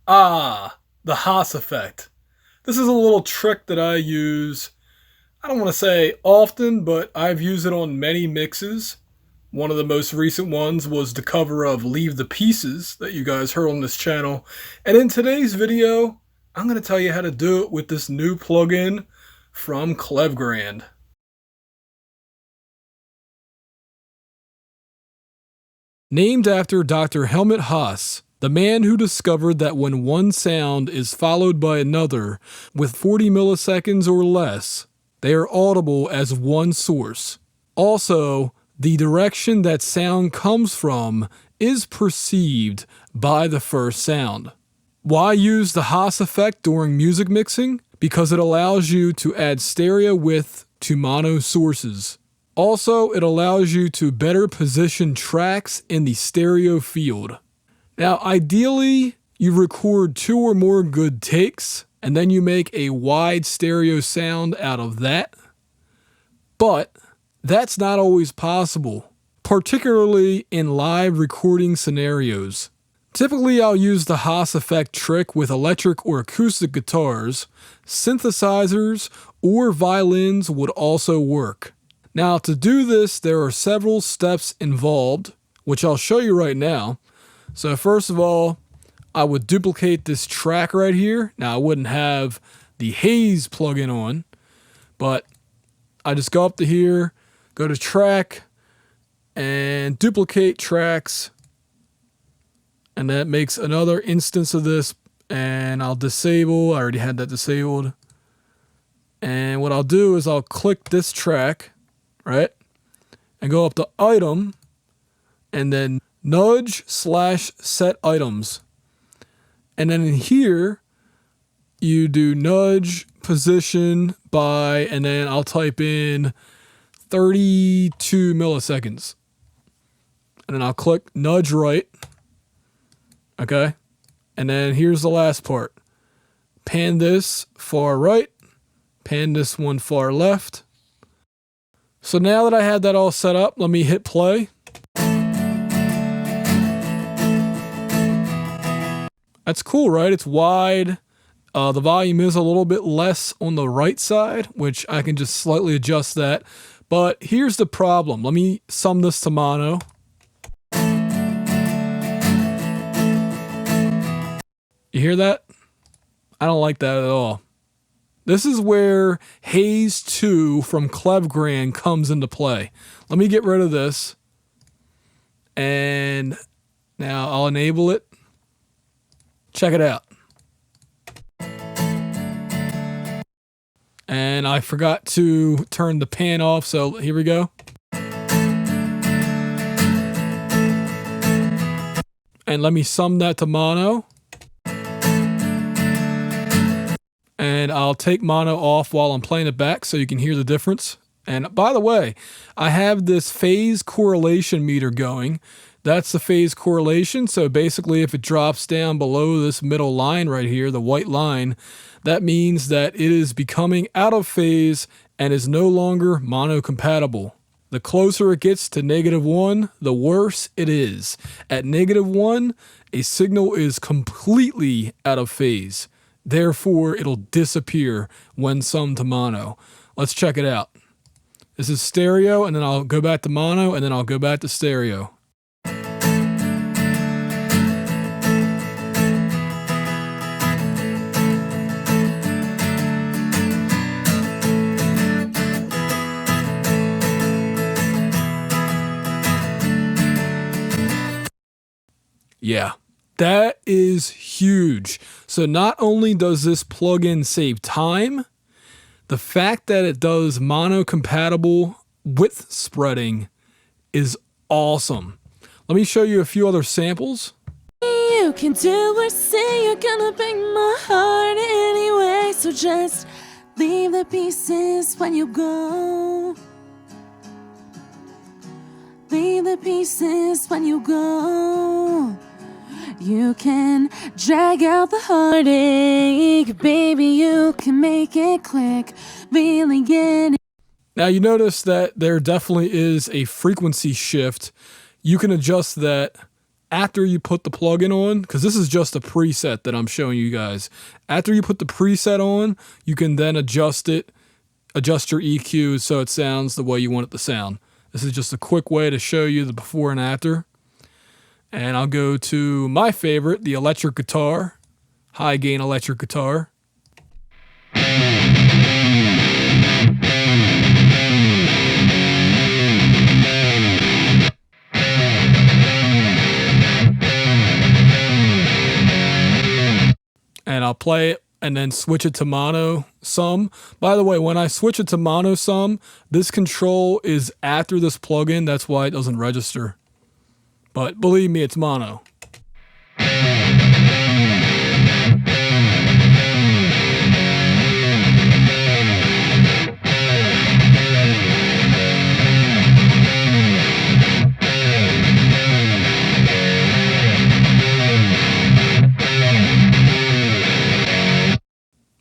Ah, the Haas Effect. This is a little trick that I use, I don't want to say often, but I've used it on many mixes. One of the most recent ones was the cover of Leave the Pieces that you guys heard on this channel. And in today's video, I'm going to tell you how to do it with this new plugin from Klevgrand. Named after Dr. Helmut Haas, the man who discovered that when one sound is followed by another with 40 milliseconds or less, they are audible as one source. Also, the direction that sound comes from is perceived by the first sound. Why use the Haas effect during music mixing? Because it allows you to add stereo width to mono sources. Also, it allows you to better position tracks in the stereo field. Now, ideally, you record 2 or more good takes, and then you make a wide stereo sound out of that. But that's not always possible, particularly in live recording scenarios. Typically, I'll use the Haas effect trick with electric or acoustic guitars. Synthesizers or violins would also work. Now, to do this, there are several steps involved, which I'll show you right now. So first of all, I would duplicate this track right here. Now, I wouldn't have the Haaze plugin on, but I just go up to here, go to track, and duplicate tracks. And that makes another instance of this, and I'll disable. I already had that disabled. And what I'll do is I'll click this track, right? And go up to item and then nudge/set items. And then in here, you do nudge position by, and then I'll type in 32 milliseconds. And then I'll click nudge right. Okay. And then here's the last part. Pan this far right, pan this one far left. So now that I had that all set up, let me hit play. That's cool, right? It's wide. The volume is a little bit less on the right side, which I can just slightly adjust that. But here's the problem. Let me sum this to mono. You hear that? I don't like that at all. This is where Haaze 2 from Klevgrand comes into play. Let me get rid of this. And now I'll enable it. Check it out. And I forgot to turn the pan off, so here we go. And let me sum that to mono. And I'll take mono off while I'm playing it back so you can hear the difference. And by the way, I have this phase correlation meter going. That's the phase correlation. So basically, if it drops down below this middle line right here, the white line, that means that it is becoming out of phase and is no longer mono compatible. The closer it gets to -1, the worse it is. At -1, a signal is completely out of phase. Therefore, it'll disappear when summed to mono. Let's check it out. This is stereo, and then I'll go back to mono, and then I'll go back to stereo. Yeah. That is huge. So not only does this plugin save time, the fact that it does mono compatible width spreading is awesome. Let me show you a few other samples. You can do or say you're gonna break my heart anyway, so just leave the pieces when you go. Leave the pieces when you go. You can drag out the heartache, baby, you can make it click, really get it. Now you notice that there definitely is a frequency shift. You can adjust that after you put the plugin on, because this is just a preset that I'm showing you guys. After you put the preset on, you can then adjust your EQ so it sounds the way you want it to sound. This is just a quick way to show you the before and after. And I'll go to my favorite, the electric guitar, high gain electric guitar. And I'll play it and then switch it to mono some. By the way, when I switch it to mono some, this control is after this plugin. That's why it doesn't register. But believe me, it's mono.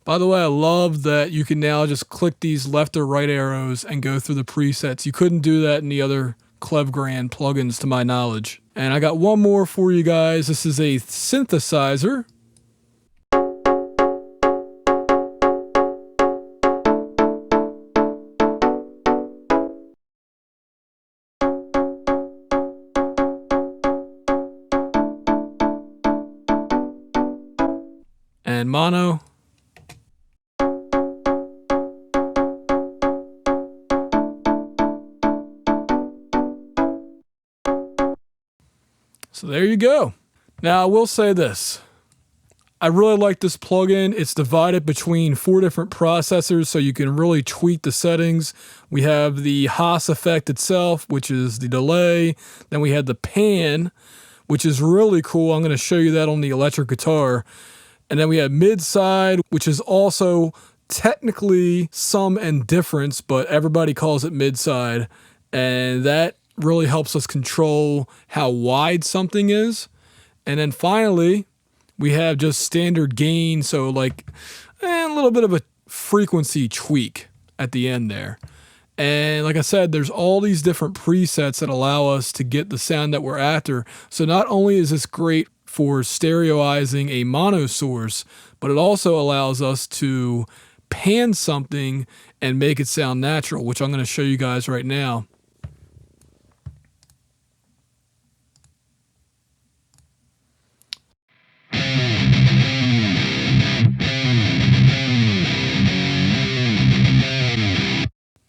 By the way, I love that you can now just click these left or right arrows and go through the presets. You couldn't do that in the other Klevgrand plugins to my knowledge. And I got one more for you guys. This is a synthesizer. And mono. So there you go. Now I will say this. I really like this plugin. It's divided between 4 different processors, so you can really tweak the settings. We have the Haas Effect itself, which is the delay. Then we had the pan, which is really cool. I'm going to show you that on the electric guitar. And then we have mid-side, which is also technically sum and difference, but everybody calls it mid-side. And that really helps us control how wide something is. And then finally, we have just standard gain, so like a little bit of a frequency tweak at the end there. And like I said, there's all these different presets that allow us to get the sound that we're after. So not only is this great for stereoizing a mono source, but it also allows us to pan something and make it sound natural, which I'm going to show you guys right now.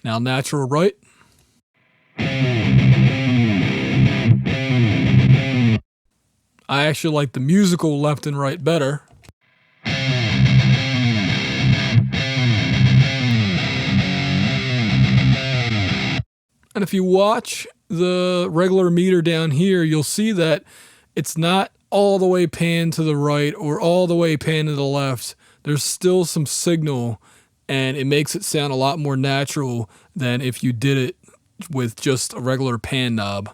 Now natural right. I actually like the musical left and right better. And if you watch the regular meter down here, you'll see that it's not all the way panned to the right or all the way panned to the left. There's still some signal, and it makes it sound a lot more natural than if you did it with just a regular pan knob.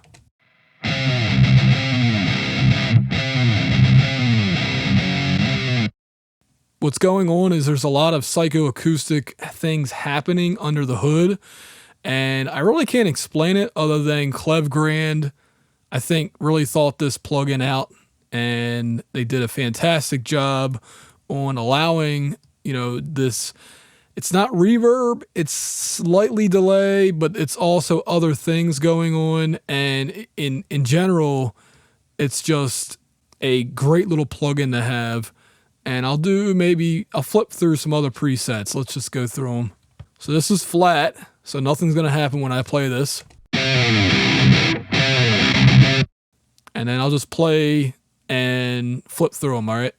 What's going on is there's a lot of psychoacoustic things happening under the hood, and I really can't explain it other than Klevgrand, I think, really thought this plugin out, and they did a fantastic job on allowing, this. It's not reverb, it's slightly delay, but it's also other things going on, and in general, it's just a great little plugin to have. And I'll flip through some other presets. Let's just go through them. So this is flat, so nothing's going to happen when I play this. And then I'll just play and flip through them, all right?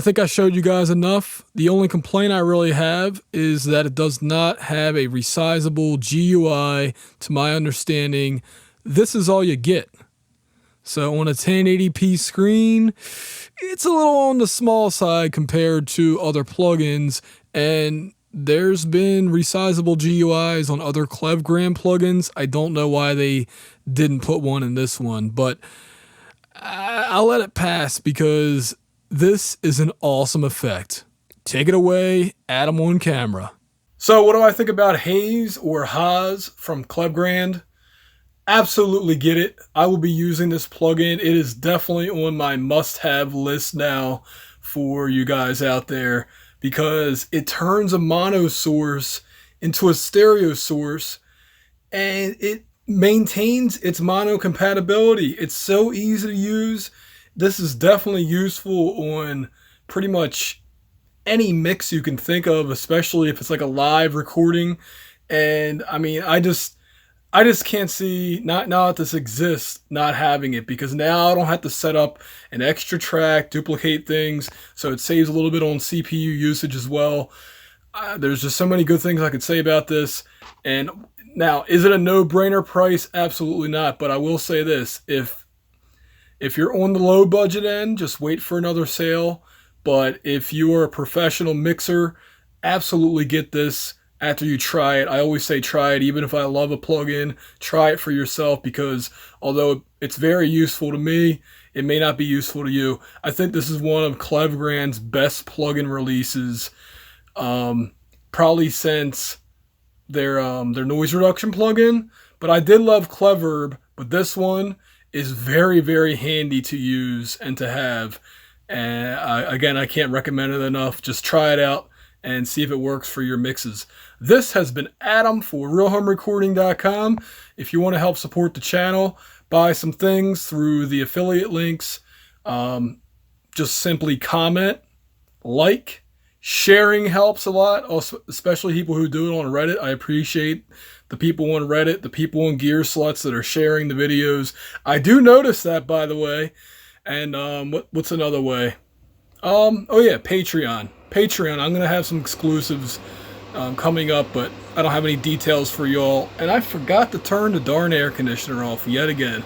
I think I showed you guys enough. The only complaint I really have is that it does not have a resizable GUI. To my understanding, this is all you get. So on a 1080p screen, it's a little on the small side compared to other plugins, and there's been resizable GUIs on other Klevgrand plugins. I don't know why they didn't put one in this one, but I'll let it pass because this is an awesome effect. Take it away, add them on camera. So what do I think about Haaze or Haaze from Klevgrand? Absolutely get it. I will be using this plugin. It is definitely on my must-have list now for you guys out there because it turns a mono source into a stereo source and it maintains its mono compatibility. It's so easy to use. This is definitely useful on pretty much any mix you can think of, especially if it's like a live recording. And I mean, I just can't see, not now that this exists, not having it, because now I don't have to set up an extra track, duplicate things, so it saves a little bit on CPU usage as well. There's just so many good things I could say about this. And now, is it a no-brainer price? Absolutely not. But I will say this, if you're on the low budget end, just wait for another sale. But if you are a professional mixer, absolutely get this after you try it. I always say try it. Even if I love a plugin, try it for yourself, because although it's very useful to me, it may not be useful to you. I think this is one of Klevgrand's best plugin releases, probably since their noise reduction plugin. But I did love Cleverb, but this one is very, very handy to use and to have. And again, I can't recommend it enough. Just try it out and see if it works for your mixes. This has been Adam for RealHomeRecording.com. If you want to help support the channel, buy some things through the affiliate links. Just simply comment, like, sharing helps a lot, also, especially people who do it on Reddit. I appreciate the people on Reddit, the people on Gear Sluts that are sharing the videos. I do notice that, by the way. And what's another way? Oh yeah, Patreon. I'm gonna have some exclusives coming up, but I don't have any details for y'all. And I forgot to turn the darn air conditioner off yet again.